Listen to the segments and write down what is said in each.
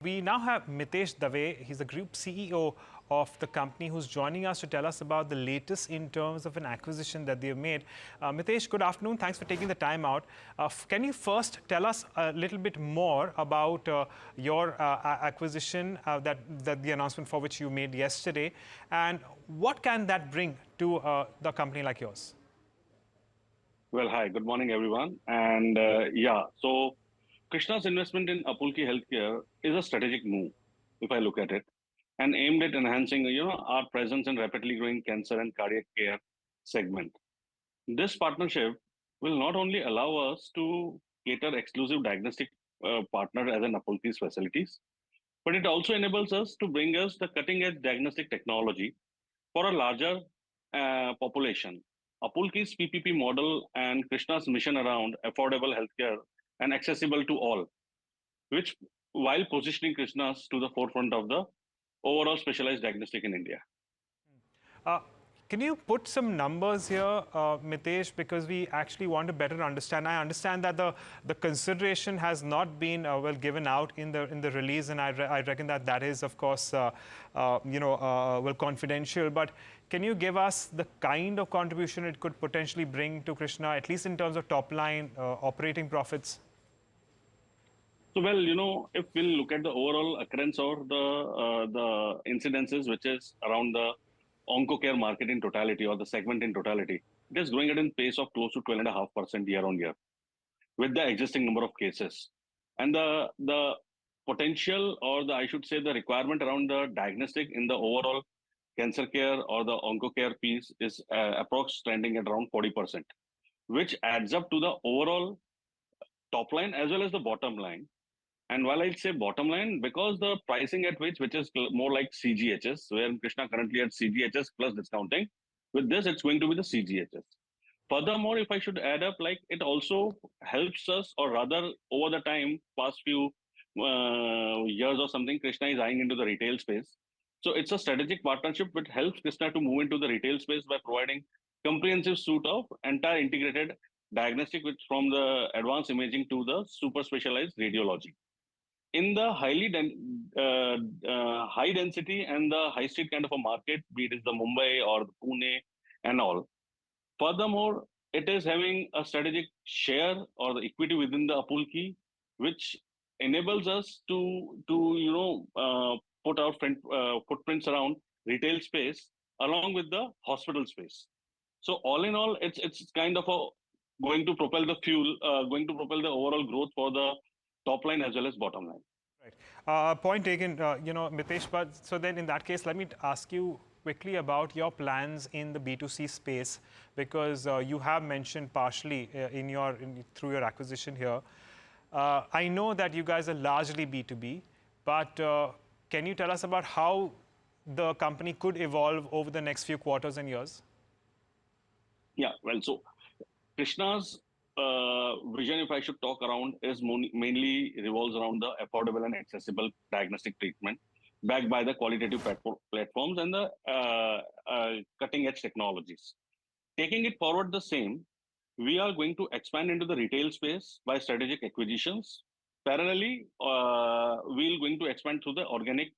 We now have Mitesh Dave. He's the Group CEO of the company who's joining us to tell us about the latest in terms of an acquisition that they've made. Mitesh, good afternoon. Thanks for taking the time out. Can you first tell us a little bit more about your acquisition, that the announcement for which you made yesterday, and what can that bring to the company like yours? Well, hi, good morning, everyone. And so Krsnaa's investment in Apulki Healthcare is a strategic move, if I look at it, and aimed at enhancing, our presence in rapidly growing cancer and cardiac care segment. This partnership will not only allow us to cater exclusive diagnostic partner as an Apulki's facilities, but it also enables us to bring us the cutting edge diagnostic technology for a larger population. Apulki's PPP model and Krsnaa's mission around affordable healthcare and accessible to all, which while positioning Krsnaa's to the forefront of the overall specialized diagnostic in India. Uh, Can you put some numbers here, Mitesh, because we actually want to better understand. I understand that the consideration has not been well given out in the release, and I reckon that is, of course, well, confidential. But can you give us the kind of contribution it could potentially bring to Krsnaa, at least in terms of top line operating profits? So, well, if we'll look at the overall occurrence or the incidences, which is around the oncocare market in totality or the segment in totality, it is growing at a pace of close to 12.5% year on year with the existing number of cases. And the potential, or I should say the requirement around the diagnostic in the overall cancer care or the oncocare piece is approx trending at around 40%, which adds up to the overall top line as well as the bottom line. And while I'd say bottom line, because the pricing at which is more like CGHS, where Krsnaa currently at CGHS plus discounting, with this, it's going to be the CGHS. Furthermore, if I should add up, like it also helps us, or rather over the time, past few years or something, Krsnaa is eyeing into the retail space. So it's a strategic partnership which helps Krsnaa to move into the retail space by providing comprehensive suite of entire integrated diagnostic, which from the advanced imaging to the super specialized radiology in the high density and the high street kind of a market, be it is the Mumbai or the Pune and all. Furthermore, it is having a strategic share or the equity within the Apulki, which enables us to put our footprints around retail space along with the hospital space. So all in all, it's kind of going to propel the overall growth for the top line as well as bottom line. Right. Point taken, Mitesh. But so then in that case, let me ask you quickly about your plans in the B2C space, because you have mentioned partially through your acquisition here. I know that you guys are largely B2B, but can you tell us about how the company could evolve over the next few quarters and years? Yeah, well, so Krsnaa's vision, if I should talk around, is mainly revolves around the affordable and accessible diagnostic treatment backed by the qualitative platforms and the cutting edge technologies. Taking it forward the same, we are going to expand into the retail space by strategic acquisitions. Parallelly, we're going to expand through the organic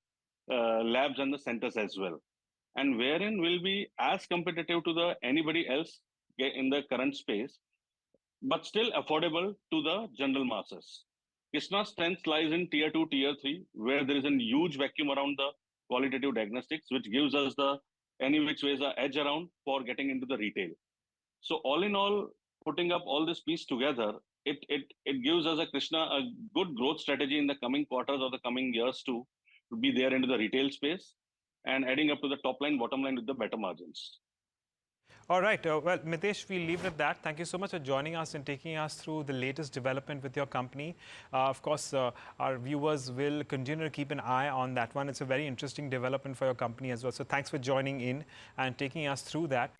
labs and the centers as well. And wherein will be as competitive to the anybody else in the current space, but still affordable to the general masses. Krsnaa's strength lies in tier 2, tier 3, where there is a huge vacuum around the qualitative diagnostics, which gives us the any which ways a edge around for getting into the retail. So all in all, putting up all this piece together, it gives us a Krsnaa a good growth strategy in the coming quarters or the coming years to be there into the retail space and adding up to the top line, bottom line with the better margins. All right. Well, Mitesh, we'll leave it at that. Thank you so much for joining us and taking us through the latest development with your company. Of course, our viewers will continue to keep an eye on that one. It's a very interesting development for your company as well. So thanks for joining in and taking us through that.